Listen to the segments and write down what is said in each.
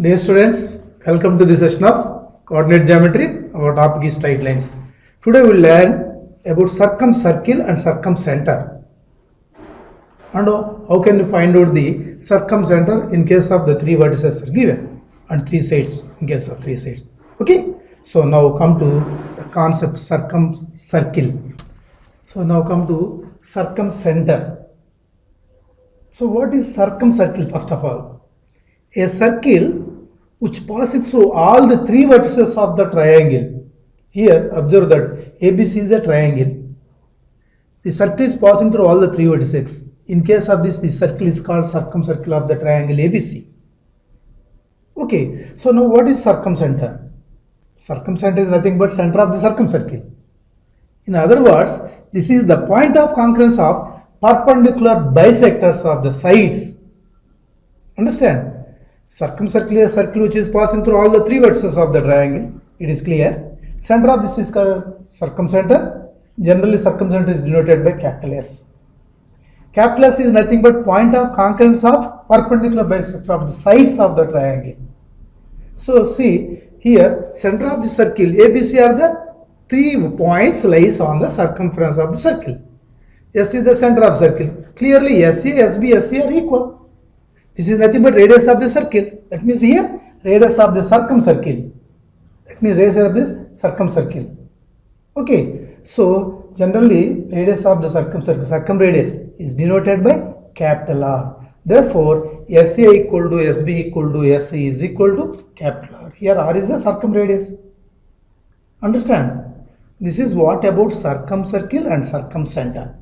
Dear students, welcome to the session of coordinate geometry. Our topic is straight lines. Today we will learn about circumcircle and circumcenter. And how can you find out the circumcenter in case of the three vertices are given and three sides in case of three sides. Okay. So now come to the concept circumcircle. So now come to circumcenter. So what is circumcircle first of all? A circle which passes through all the three vertices of the triangle. Here observe that ABC is a triangle. The circle is passing through all the three vertices. In case of this, the circle is called circumcircle of the triangle ABC. Okay, so now what is circumcenter? Circumcenter is nothing but center of the circumcircle. In other words, this is the point of concurrence of perpendicular bisectors of the sides. Understand? Circumcircle is a circle which is passing through all the three vertices of the triangle. It is clear. Center of this is called circumcenter. Generally, circumcenter is denoted by capital S. Capital S is nothing but point of concurrence of perpendicular bisectors of the sides of the triangle. So, see here, center of the circle ABC are the 3 points lies on the circumference of the circle. S is the center of circle. Clearly, SA, SB, SC are equal. This is nothing but radius of the circle. That means here, radius of the circumcircle. That means radius of this circumcircle. Okay. So, generally, radius of the circumcircle, circumradius is denoted by capital R. Therefore, SA equal to SB equal to SC is equal to capital R. Here, R is the circumradius. Understand? This is what about circumcircle and circumcenter.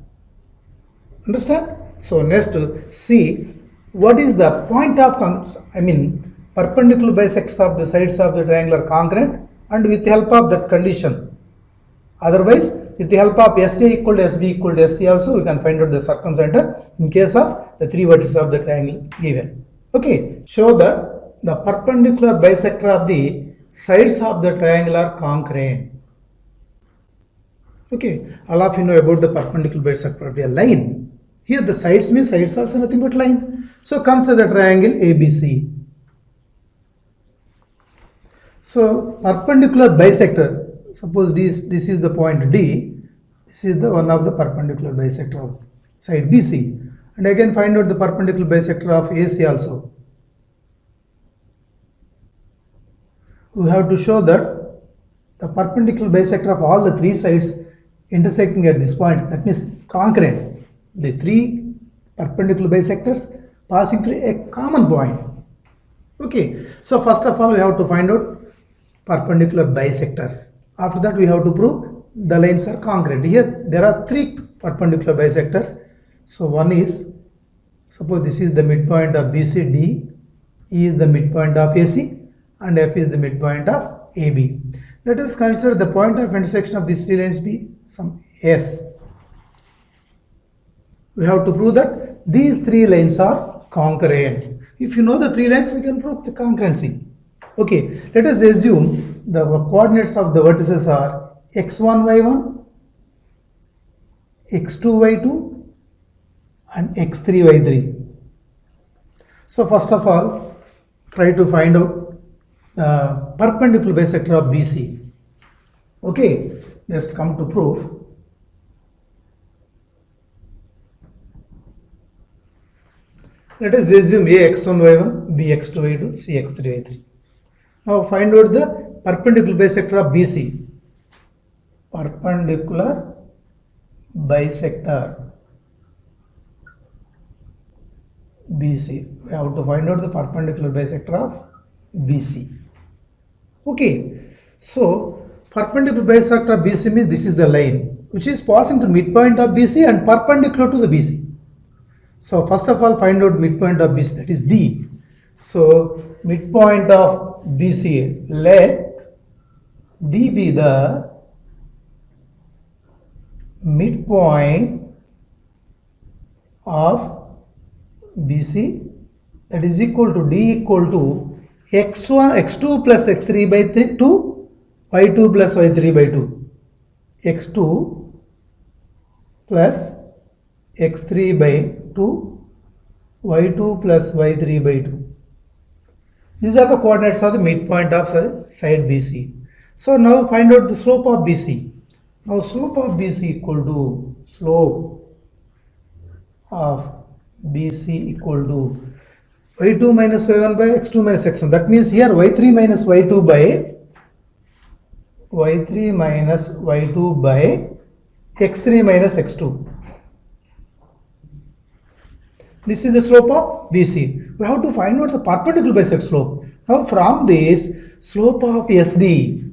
Understand? So, next, see what is the point of perpendicular bisectors of the sides of the triangle are congruent, and with the help of that condition. Otherwise, with the help of SA equal to SB equal to SC also, we can find out the circumcenter in case of the three vertices of the triangle given. Okay, show that the perpendicular bisector of the sides of the triangle are congruent. Okay, all of you know about the perpendicular bisector of a line. Here the sides means sides also nothing but line. So consider the triangle ABC. So perpendicular bisector, suppose this is the point D, this is the one of the perpendicular bisector of side BC, and again find out the perpendicular bisector of AC also. We have to show that the perpendicular bisector of all the three sides intersecting at this point, that means concurrent. The three perpendicular bisectors passing through a common point. Okay, so first of all we have to find out perpendicular bisectors. After that we have to prove the lines are congruent. Here there are three perpendicular bisectors. So one is, suppose this is the midpoint of BCD, E is the midpoint of AC, and F is the midpoint of AB. Let us consider the point of intersection of these three lines be some S. We have to prove that these three lines are congruent. If you know the three lines, we can prove the congruency. Okay, let us assume the coordinates of the vertices are x1, y1, x2, y2, and x3, y3. So first of all, try to find out the perpendicular bisector of BC. Okay, let's come to proof. Let us assume A x1, y1, B x2, y2, C x3, y3. Now find out the perpendicular bisector of BC. Perpendicular bisector BC. We have to find out the perpendicular bisector of BC. Okay. So perpendicular bisector of BC means this is the line which is passing through midpoint of BC and perpendicular to the BC. So first of all find out midpoint of BC, that is D. So midpoint of BC, let D be the midpoint of BC, that is equal to D equal to x1, x2 plus x3 by 2, y2 plus y3 by 2, x2 plus x3 by 2, y2 plus y3 by 2. These are the coordinates of the midpoint of side BC. So now find out the slope of BC. Now slope of BC equal to slope of BC equal to y2 minus y1 by x2 minus x1. That means here y3 minus y2 by y3 minus y2 by x3 minus x2. This is the slope of BC. We have to find out the perpendicular bisect slope. Now from this, slope of SD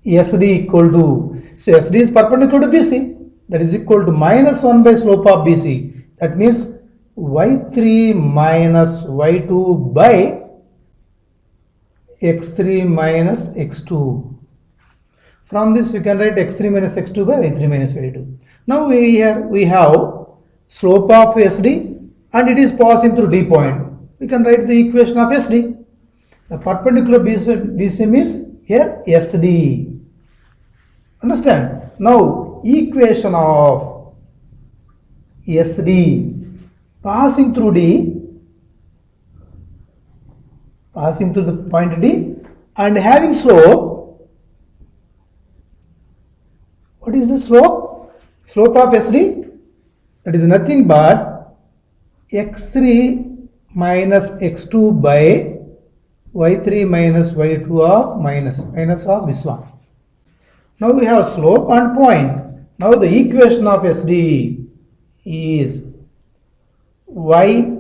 equal to, so SD is perpendicular to BC, that is equal to minus 1 by slope of BC. That means y3 minus y2 by x3 minus x2. From this we can write x3 minus x2 by y3 minus y2. Now here we have slope of SD and it is passing through D point. We can write the equation of SD. The perpendicular BC means here SD. Understand? Now equation of SD passing through D, passing through the point D and having slope. What is the slope? Slope of SD? That is nothing but x3 minus x2 by y3 minus y2 of minus of this one. Now we have slope and point. Now the equation of SD is y,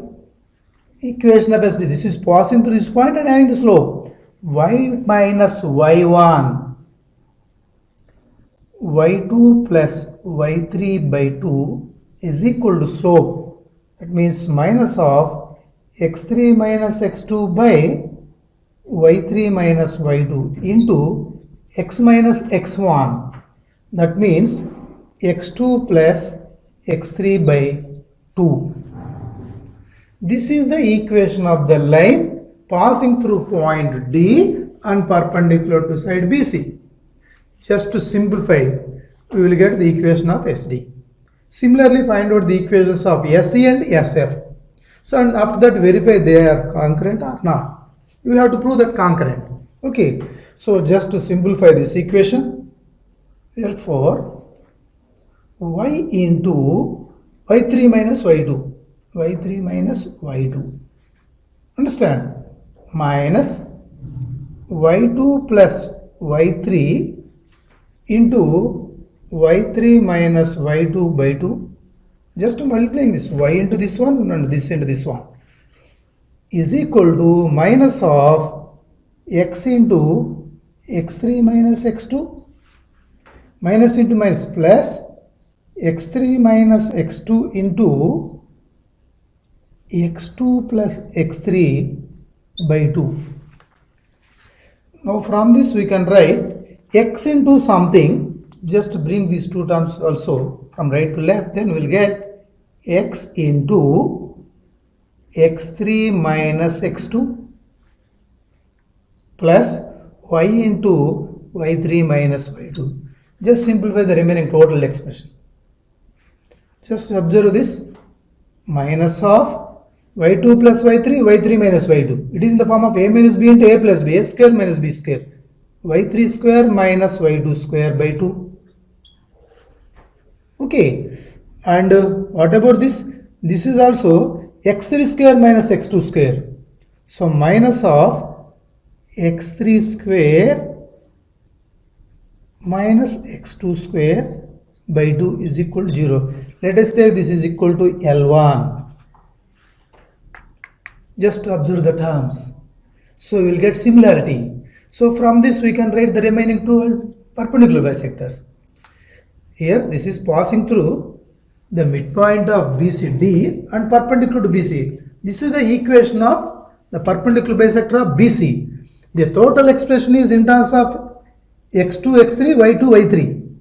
equation of SD, this is passing through this point and having the slope, y minus y1 y2 plus y3 by 2 is equal to slope. That means minus of x3 minus x2 by y3 minus y2 into x minus x1. That means x2 plus x3 by 2. This is the equation of the line passing through point D and perpendicular to side BC. Just to simplify, we will get the equation of SD. Similarly, find out the equations of SE and SF. So, and after that verify they are concurrent or not. You have to prove that concurrent. Okay. So, just to simplify this equation, therefore, y into y3 minus y2, y3 minus y2. Understand? Minus y2 plus y3 into y3 minus y2 by 2, just multiplying this y into this one and this into this one, is equal to minus of x into x3 minus x2, minus into minus plus x3 minus x2 into x2 plus x3 by 2. Now from this we can write x into something, just bring these two terms also from right to left, then we'll get x into x3 minus x2 plus y into y3 minus y2. Just simplify the remaining total expression. Just observe this, minus of y2 plus y3, y3 minus y2. It is in the form of a minus b into a plus b, a square minus b square, y3 square minus y2 square by 2. Okay, and what about this? This is also x3 square minus x2 square. So minus of x3 square minus x2 square by 2 is equal to 0. Let us take this is equal to L1. Just observe the terms. So we will get similarity. So from this we can write the remaining two perpendicular bisectors. Here this is passing through the midpoint of BCD and perpendicular to BC. This is the equation of the perpendicular bisector of BC. The total expression is in terms of x2, x3, y2, y3.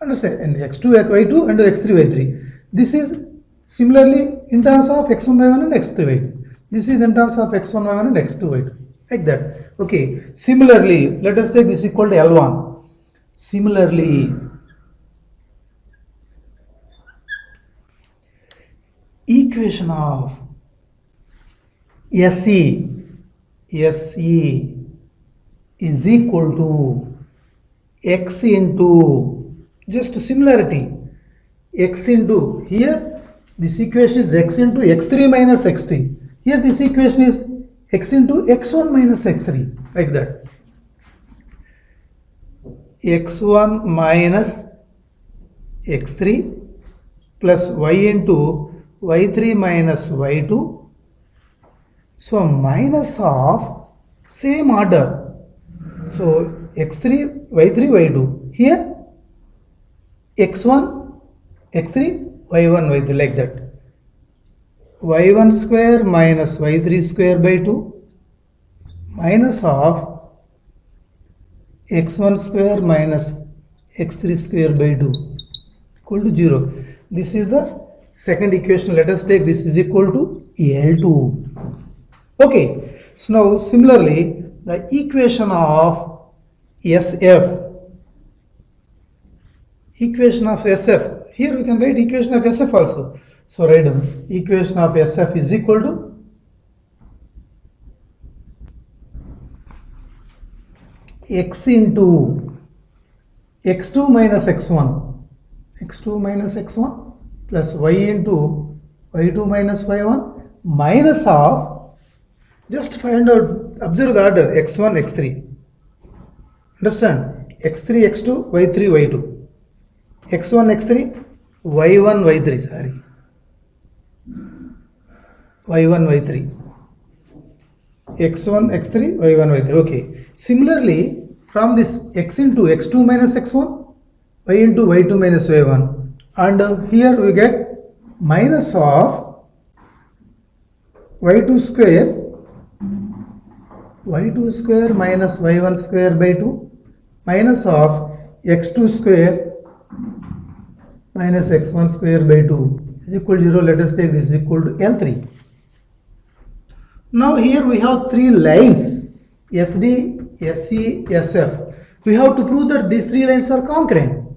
Understand? And x2, y2 and x3, y3. This is similarly in terms of x1, y1 and x3, y2. This is in terms of x1, y1 and x2, y2. Like that. Okay. Similarly, let us take this equal to L1. Similarly, equation of SE is equal to x into, just similarity, x into, here this equation is x into x3 minus x3. Here this equation is x into x1 minus x3, like that. x1 minus x3 plus y into y3 minus y2. So minus of same order. So x3, y3, y2. Here x1, x3, y1, y2, like that. y1 square minus y3 square by 2 minus of x1 square minus x3 square by 2 equal to 0. This is the second equation. Let us take this is equal to L2. Okay, so now similarly the equation of SF, here we can write equation of SF also. So write down equation of SF is equal to x into x2 minus x1 plus y into y2 minus y1 minus of, just find out, observe the order x1, x3. Understand? x3, x2, y3, y2. x1, x3, y1, y3, sorry. y1, y3. x1, x3, y1, y3. Okay. Similarly, from this x into x2 minus x1, y into y2 minus y1. And here we get minus of y2 square minus y1 square by 2 minus of x2 square minus x1 square by 2 is equal to 0. Let us take this is equal to L3. Now here we have three lines SD, SE, SF. We have to prove that these three lines are concurrent.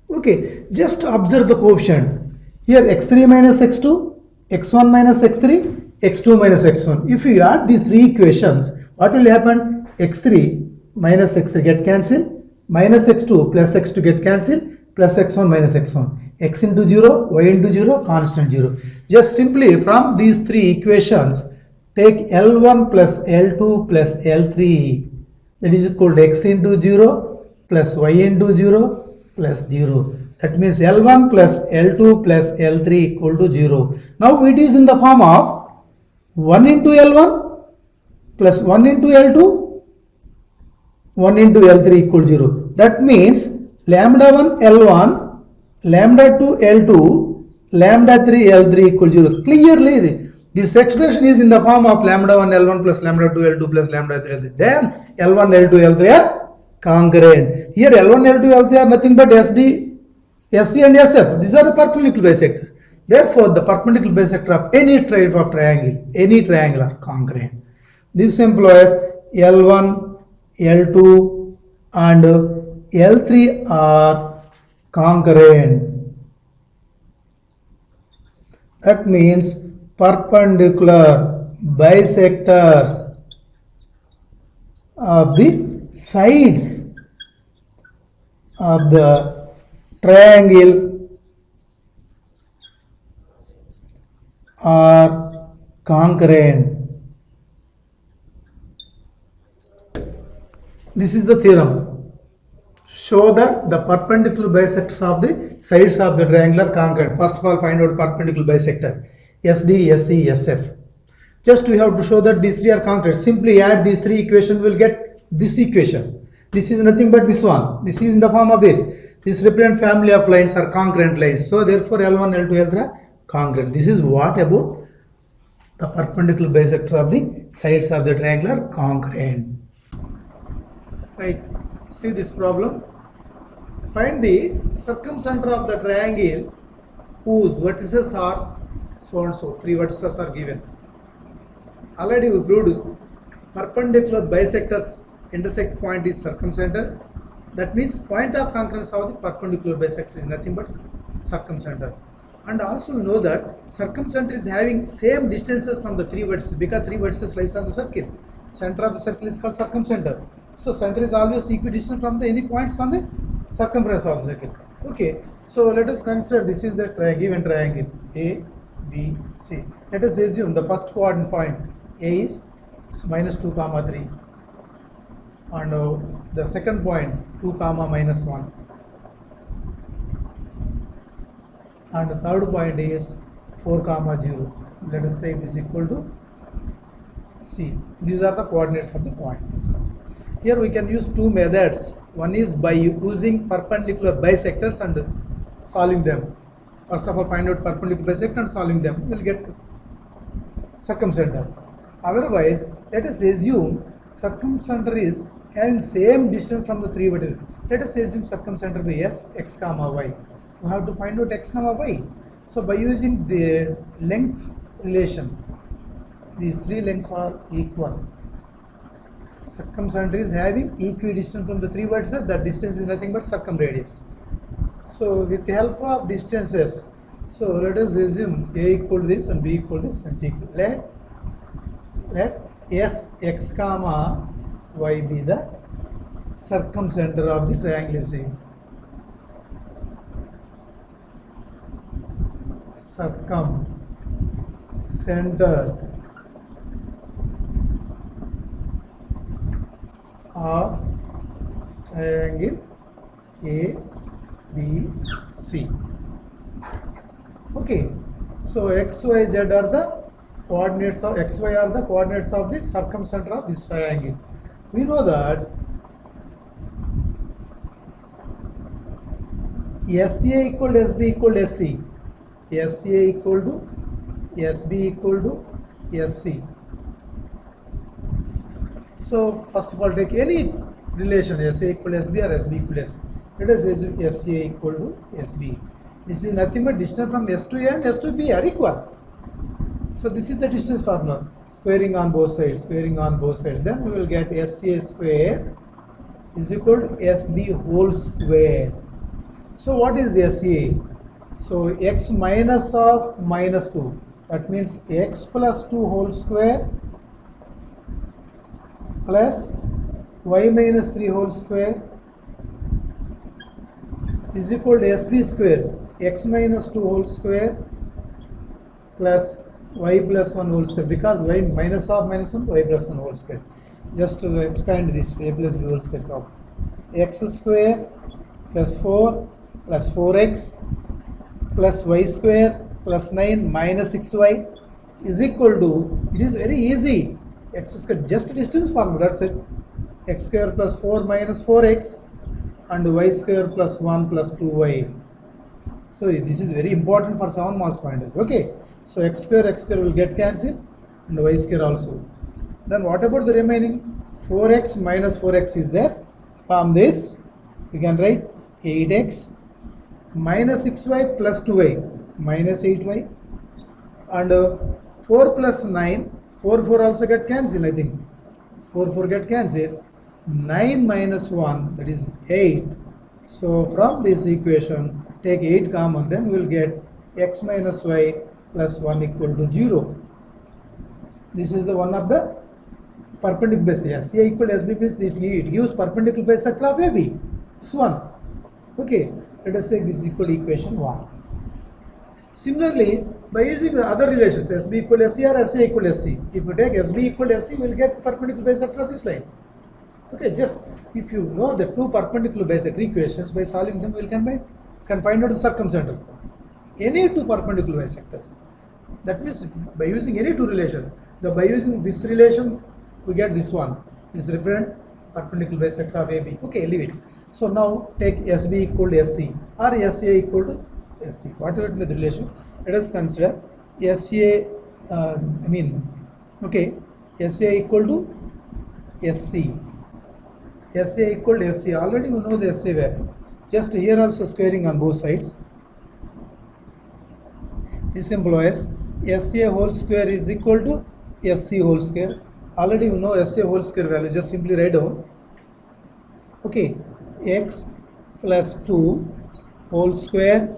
Okay, just observe the coefficient. Here x3 minus x2, x1 minus x3, x2 minus x1. If you add these three equations, what will happen? x3 minus x3 get cancelled, minus x2 plus x2 get cancelled, plus x1 minus x1. X into 0, y into 0, constant 0. Just simply from these three equations, take L1 plus L2 plus L3. That is equal to x into 0 plus y into 0 plus 0. That means L1 plus L2 plus L3 equal to 0. Now it is in the form of 1 into L1 plus 1 into L2, 1 into L3 equal to 0. That means lambda 1 L1, lambda 2 L2, lambda 3 L3 equal to 0. Clearly this expression is in the form of lambda 1 L1 plus lambda 2 L2 plus lambda 3 L3. Then L1, L2, L3 are concurrent. Here L1, L2, L3 are nothing but SD, SC and SF. These are the perpendicular bisector. Therefore, the perpendicular bisector of any type of triangle are concurrent. This implies L1, L2 and L3 are concurrent. That means perpendicular bisectors of the sides of the triangle are concurrent. This is the theorem. Show that the perpendicular bisectors of the sides of the triangle are concurrent. First of all, find out perpendicular bisector SD, SE, SF. Just we have to show that these three are concurrent. Simply add these three equations, we will get this equation. This is nothing but this one. This is in the form of this. This represent family of lines are concurrent lines. So therefore L1, L2, L3 are concurrent. This is what about the perpendicular bisector of the sides of the triangle are concurrent. Right. See this problem. Find the circumcenter of the triangle whose vertices are so and so. Three vertices are given. Already we proved perpendicular bisectors intersect point is circumcenter. That means point of concurrence of the perpendicular bisector is nothing but circumcenter. And also you know that circumcenter is having same distances from the three vertices because three vertices lies on the circle. Center of the circle is called circumcenter. So center is always equidistant from the any points on the circumference of the circle. Okay, so let us consider this is the given triangle A, B, C. Let us assume the first coordinate point A is minus 2 comma 3 and the second point 2 comma minus 1 and the third point is 4 comma 0. Let us take this equal to C. These are the coordinates of the point. Here we can use two methods. One is by using perpendicular bisectors and solving them. First of all, find out perpendicular bisector and solving them. We will get circumcenter. Otherwise, let us assume circumcenter is having same distance from the three vertices. Let us assume circumcenter by S, x comma y. You have to find out x comma y. So by using the length relation, these three lengths are equal. Circumcenter is having equidistant from the three vertices. That distance is nothing but circumradius. So with the help of distances, so let us assume A equal to this and B equal to this and C equal. Let S x comma y be the circumcenter of the triangle. See, circumcenter of triangle A, B, C. Okay, so x, y, z are the coordinates of x, y are the coordinates of the circumcenter of this triangle. We know that SA equal to SB equal to SC, SA equal to SB equal to SC. So first of all, take any relation SA equal to SB or SB equal to SC. Let us assume SA equal to SB. This is nothing but distance from S to A and S to B are equal. So this is the distance formula. Squaring on both sides, squaring on both sides. Then we will get SA square is equal to SB whole square. So what is SA? So x minus of minus 2. That means x plus 2 whole square plus y minus 3 whole square is equal to SB square, x minus 2 whole square plus y plus 1 whole square, because y minus of minus 1, y plus 1 whole square. Just to expand this, a plus b whole square problem. X square plus 4 plus 4x plus y square plus 9 minus 6y is equal to, it is very easy, x square, just distance formula, that's it. X square plus 4 minus 4x and y square plus 1 plus 2y. So this is very important for 7 marks point of view. Okay, so x square will get cancelled and y square also. Then what about the remaining? 4x minus 4x is there. From this you can write 8x minus 6y plus 2y minus 8y and 4 plus 9, 4 also get cancelled, I think. 4 get cancelled. 9 minus 1, that is 8. So from this equation take 8 common, then we will get x minus y plus 1 equal to 0. This is the one of the perpendicular bisector. SA equal to SB means it gives perpendicular bisector of AB. This one. Okay, let us say this is equal to equation 1. Similarly, by using the other relations, SB equal to SC or SA equal to SC, if you take SB equal to SC, you will get perpendicular bisector of this line. Okay, just if you know the two perpendicular bisector equations, by solving them, we can find out the circumcenter. Any two perpendicular bisectors. That means by using any two relation, by using this relation, we get this one. This represents perpendicular bisector of AB. Okay, leave it. So now take SB equal to SC or SA equal to SC. Whatever the relation, let us consider SA. SA equal to SC. SA equal to SC. Already we know the SA value. Just here also squaring on both sides. This implies SA whole square is equal to SC whole square. Already we know SA whole square value. Just simply write down. Okay, x plus 2 whole square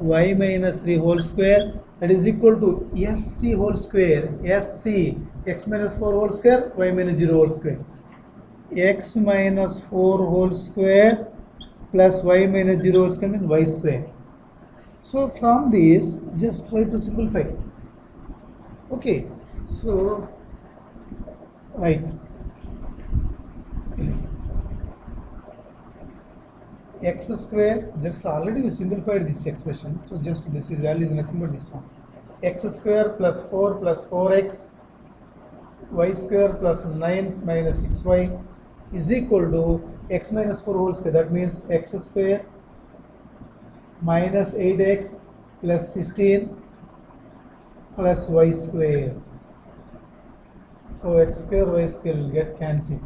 y minus 3 whole square, that is equal to sc whole square, sc, x minus 4 whole square, y minus 0 whole square, x minus 4 whole square plus y minus 0 whole square means y square. So from this, just try to simplify it. Okay, so right, x square, just already we simplified this expression, so just this is value is nothing but this one, x square plus 4 plus 4x y square plus 9 minus 6y is equal to x minus 4 whole square, that means x square minus 8x plus 16 plus y square. So x square y square will get cancelled.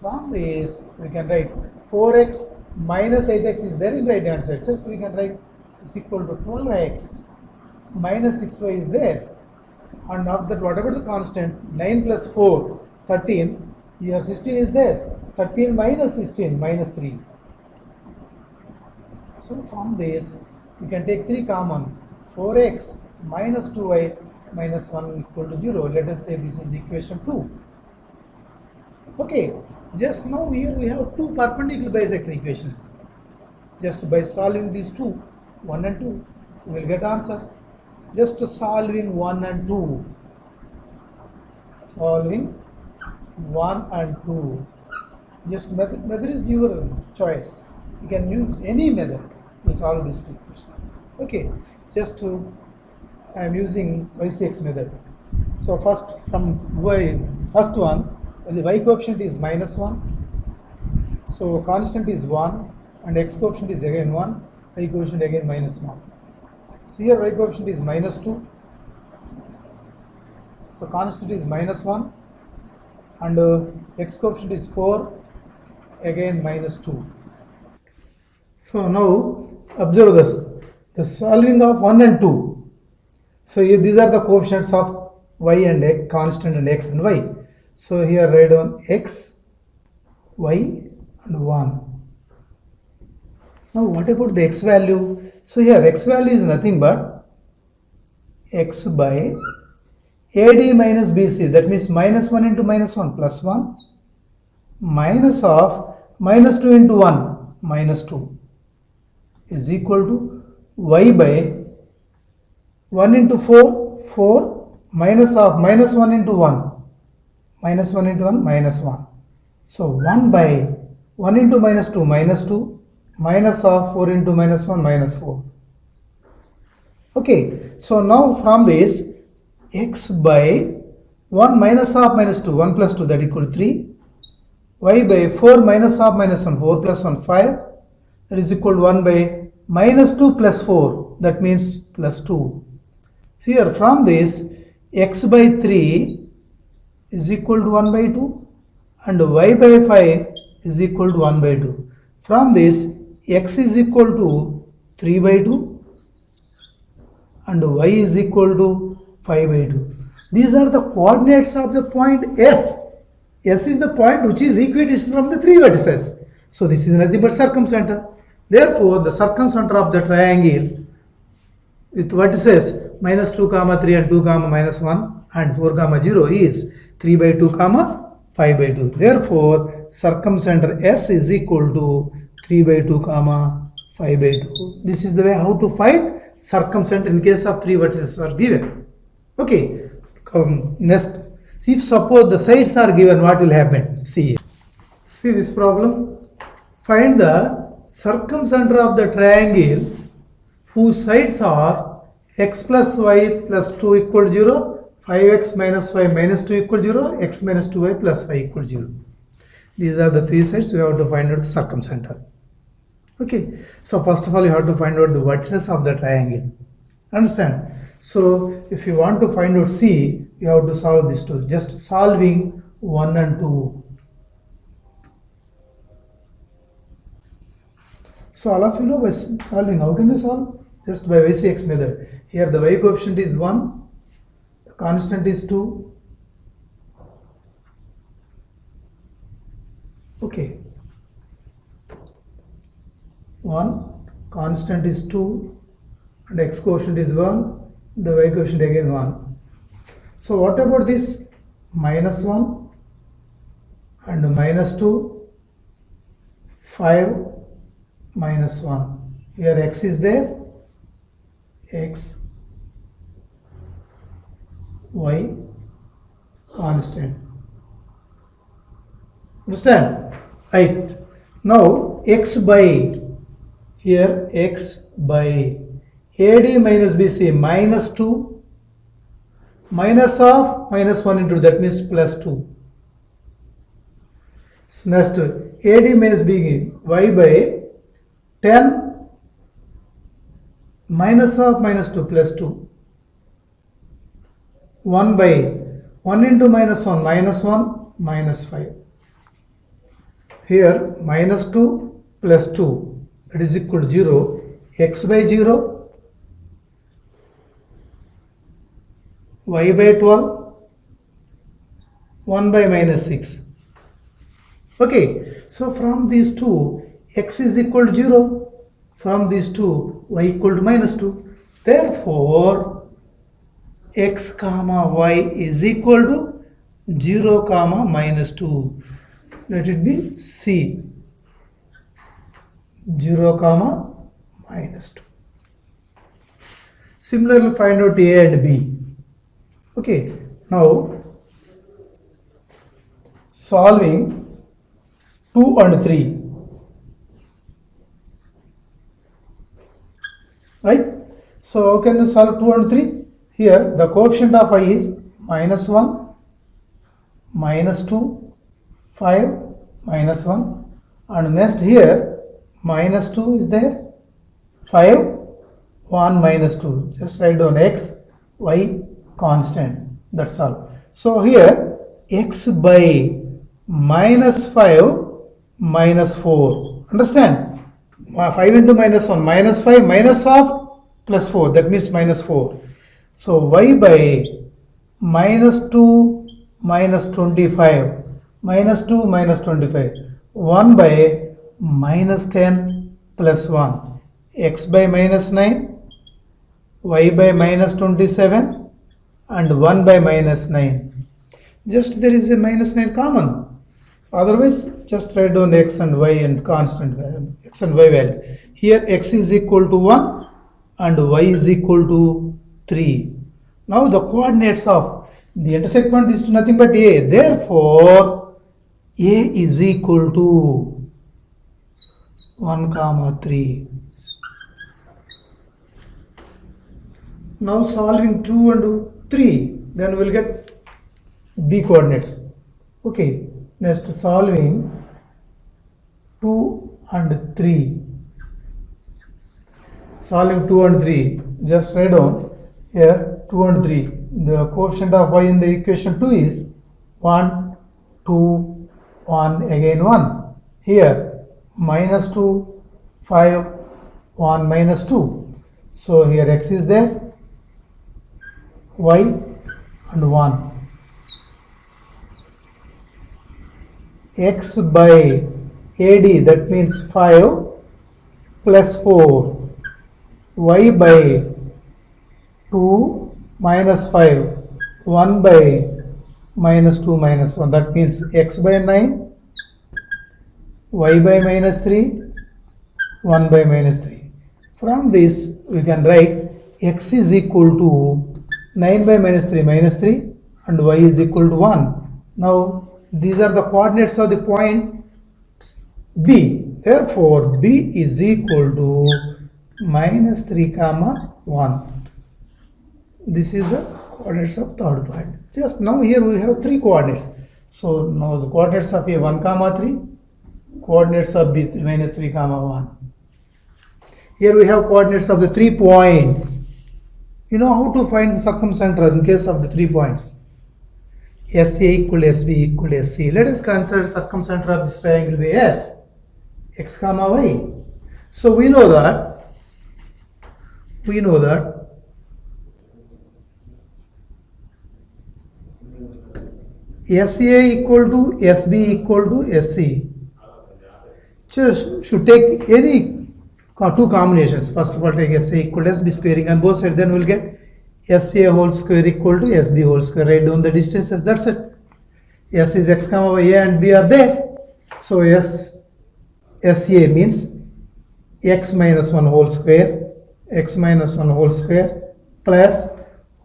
From this we can write 4x minus 8x is there in right hand side, so we can write is equal to 12x minus 6y is there, and after that whatever the constant, 9 plus 4 13, here 16 is there, 13 minus 16 minus 3. So from this we can take 3 common, 4x minus 2y minus 1 equal to 0. Let us say this is equation 2. Okay, just now here we have two perpendicular bisector equations. Just by solving these two, 1 and 2, we will get answer. Just solving 1 and 2. Solving 1 and 2. Just method is your choice. You can use any method to solve this equation. Okay, just I am using y6 method. So first from first one, the y coefficient is minus 1. So constant is 1 and x coefficient is again 1, y coefficient again minus 1. So here y coefficient is minus 2. So constant is minus 1 and x coefficient is 4, again minus 2. So now observe this, the solving of 1 and 2. So here these are the coefficients of y and x, constant and x and y. So here write down x, y and 1. Now what about the x value? So here x value is nothing but x by AD minus BC, that means minus 1 into minus 1 plus 1 minus of minus 2 into 1 minus 2 is equal to y by 1 into 4, 4 minus of minus 1 into 1, minus 1 into 1 minus 1. So 1 by 1 into minus 2 minus of 4 into minus 1 minus 4. Okay, so now from this x by 1 minus half minus 2, 1 plus 2, that equal to 3, y by 4 minus half minus 1, 4 plus 1, 5, that is equal to 1 by minus 2 plus 4, that means plus 2. Here from this x by 3 is equal to 1 by 2 and y by 5 is equal to 1 by 2. From this x is equal to 3 by 2 and y is equal to 5 by 2. These are the coordinates of the point S. S is the point which is equidistant from the three vertices. So this is nothing but circumcenter. Therefore, the circumcenter of the triangle with vertices minus 2 comma 3 and 2 comma minus 1 and 4 comma 0 is 3 by 2 comma 5 by 2. Therefore, circumcenter S is equal to 3 by 2 comma 5 by 2. This is the way how to find circumcenter in case of three vertices are given. Okay, next, if suppose the sides are given, what will happen? See this problem. Find the circumcenter of the triangle whose sides are x plus y plus 2 equal to 0, 5x minus y minus 2 equal to 0, x minus 2y plus y equal to 0. These are the three sides we have to find out the circumcenter. Okay, so first of all you have to find out the vertices of the triangle. Understand? So if you want to find out C, you have to solve these two. Just solving 1 and 2. So all of you know by solving, how can you solve? Just by y6 method. Here the y coefficient is 1, the constant is 2. Okay. 1, constant is 2, and x coefficient is 1, the y coefficient again 1. So what about this minus 1 and minus 2, 5 minus 1. Here x is there, x, y constant. Understand? Right. Now x by, here x by AD minus BC minus 2 minus of minus 1 into that means plus 2. So next AD minus BC y by 10 minus of minus 2 plus 2. 1 by 1 into minus 1 minus 5. Here minus 2 plus 2 that is equal to 0. X by 0, y by 12, 1 by minus 6. Okay, so from these two x is equal to 0, from these two y equal to minus 2. Therefore x comma y is equal to 0 comma minus 2. Let it be C, 0 comma minus 2. Similarly find out A and B. Okay, now solving 2 and 3. Right? So how can you solve 2 and 3? Here the coefficient of I is minus 1, minus 2, 5, minus 1, and next here minus 2 is there, 5, 1, minus 2. Just write down x, y constant. That's all. So here x by minus 5 minus 4. Understand? 5 into minus 1 minus 5 minus of plus 4, that means minus 4. So y by minus 2 minus 25, minus 2 minus 25, 1 by minus 10 plus 1, x by minus 9, y by minus 27 and 1 by minus 9. Just there is a minus 9 common. Otherwise just write down x and y and constant value, x and y value. Here x is equal to 1 and y is equal to 3. Now the coordinates of the intersect point is nothing but a. Therefore a is equal to 1 comma 3. Now solving 2 and 3, then we will get B coordinates. Okay, next solving 2 and 3. Solving 2 and 3, just write down here 2 and 3. The coefficient of y in the equation 2 is 1, 2, 1, again 1. Here minus 2, 5, 1, minus 2. So here x is there, y and 1. X by AD, that means 5 plus 4. Y by 2 minus 5, 1 by minus 2 minus 1, that means x by 9, y by minus 3, 1 by minus 3. From this we can write x is equal to 9 by minus 3 and y is equal to 1. Now these are the coordinates of the point B. Therefore B is equal to minus 3 comma 1. This is the coordinates of third point. Just now here we have 3 coordinates. So now the coordinates of A 1 comma 3, coordinates of B minus 3 comma 1. Here we have coordinates of the 3 points. You know how to find the circumcenter in case of the 3 points. SA equal SB equal SC. Let us consider circumcenter of this triangle by S, x comma y. So we know that SA equal to SB equal to SC. Just should take any two combinations. First of all, take SA equal to SB squaring on both sides. Then we'll get SA whole square equal to SB whole square. Write down the distances. That's it. S is x comma y, A and B are there. So SA means x minus 1 whole square, x minus 1 whole square plus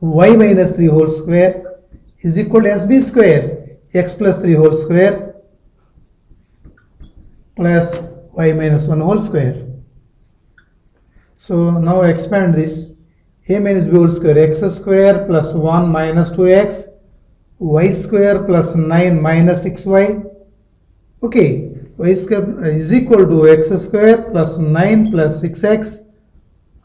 y minus 3 whole square is equal to SB square, x plus 3 whole square plus y minus 1 whole square. So now expand this. A minus B whole square, x square plus 1 minus 2x, y square plus 9 minus 6y. Okay, y square is equal to x square plus 9 plus 6x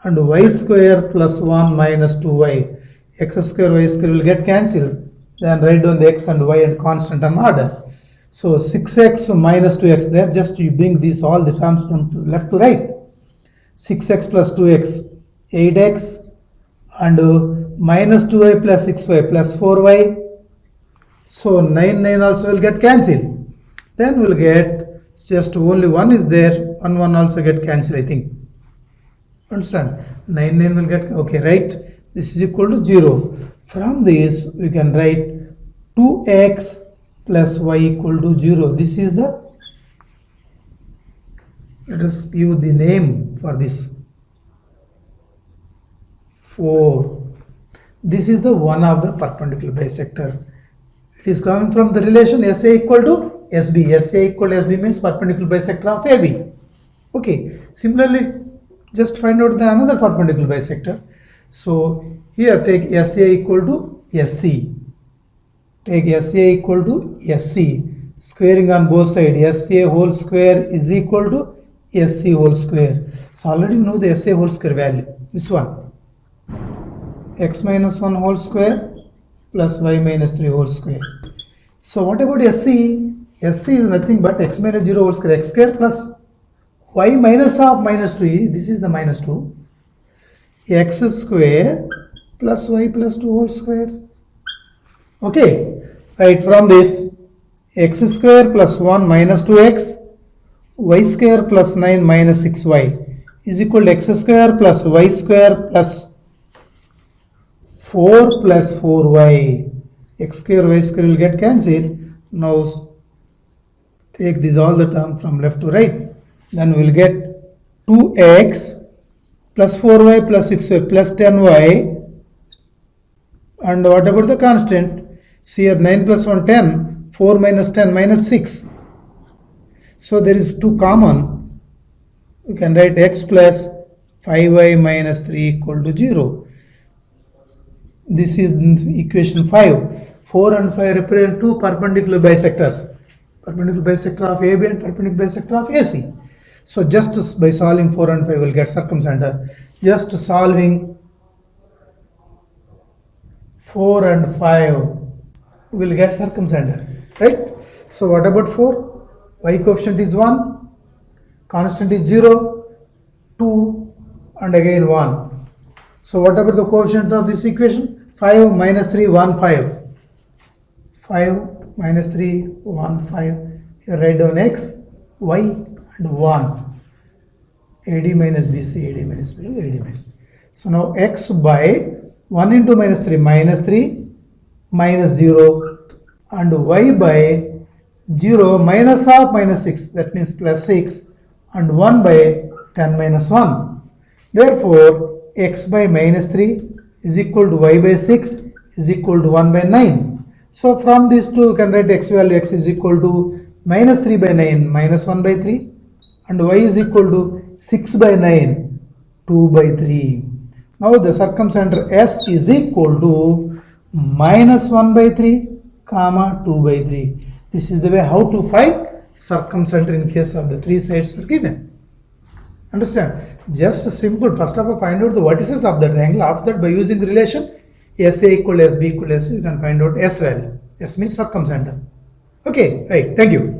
and y square plus 1 minus 2y. X square, y square will get cancelled. Then write down the x and y and constant and order. So 6x minus 2x there, just you bring these all the terms from left to right. 6x plus 2x, 8x and minus 2y plus 6y plus 4y. So 9 also will get cancelled. Then we'll get just only 1 is there, 1 also get cancelled, I think. Understand? 9 will get, okay, right? This is equal to 0. From this, we can write 2x plus y equal to 0. This is the, let us give the name for this. 4. This is the one of the perpendicular bisector. It is coming from the relation SA equal to SB. SA equal to SB means perpendicular bisector of AB. Okay. Similarly, just find out the another perpendicular bisector. So here take SA equal to SC. Take SA equal to SC. Squaring on both sides. SA whole square is equal to SC whole square. So already you know the SA whole square value. This one. X minus 1 whole square plus y minus 3 whole square. So what about SC? SC is nothing but x minus 0 whole square, x square plus y minus half minus 2. This is the minus 2. X square plus y plus 2 whole square. Okay. Right, from this x square plus 1 minus 2x, y square plus 9 minus 6y is equal to x square plus y square plus 4 plus 4y. X square, y square will get cancelled. Now take these all the terms from left to right. Then we will get 2x plus 4y plus 6y plus 10y. And what about the constant? See here 9 plus 1 10, 4 minus 10 minus 6. So there is 2 common. You can write x plus 5y minus 3 equal to 0. This is equation 5. 4 and 5 represent 2 perpendicular bisectors. Perpendicular bisector of AB and perpendicular bisector of AC. So just by solving 4 and 5 will get circumcenter. Just solving 4 and 5 will get circumcenter. Right? So what about 4? Y coefficient is 1. Constant is 0. 2 and again 1. So what about the coefficient of this equation? 5 minus 3, 1, 5. 5 minus 3, 1, 5. Here write down x, y and 1. AD minus BC, AD minus BC, AD minus BC. So now x by 1 into minus 3 minus 0 and y by 0 minus half minus 6, that means plus 6 and 1 by 10 minus 1. Therefore, x by minus 3 is equal to y by 6 is equal to 1 by 9. So from these two you can write x value, x is equal to minus 3 by 9 minus 1 by 3 and y is equal to 6 by 9 2 by 3. Now the circumcenter S is equal to minus 1 by 3 comma 2 by 3. This is the way how to find circumcenter in case of the 3 sides are given. Understand? Just simple. First of all, find out the vertices of the triangle. After that, by using the relation SA equal to SB equal to SC, you can find out S value. S means circumcenter. Okay, right. Thank you.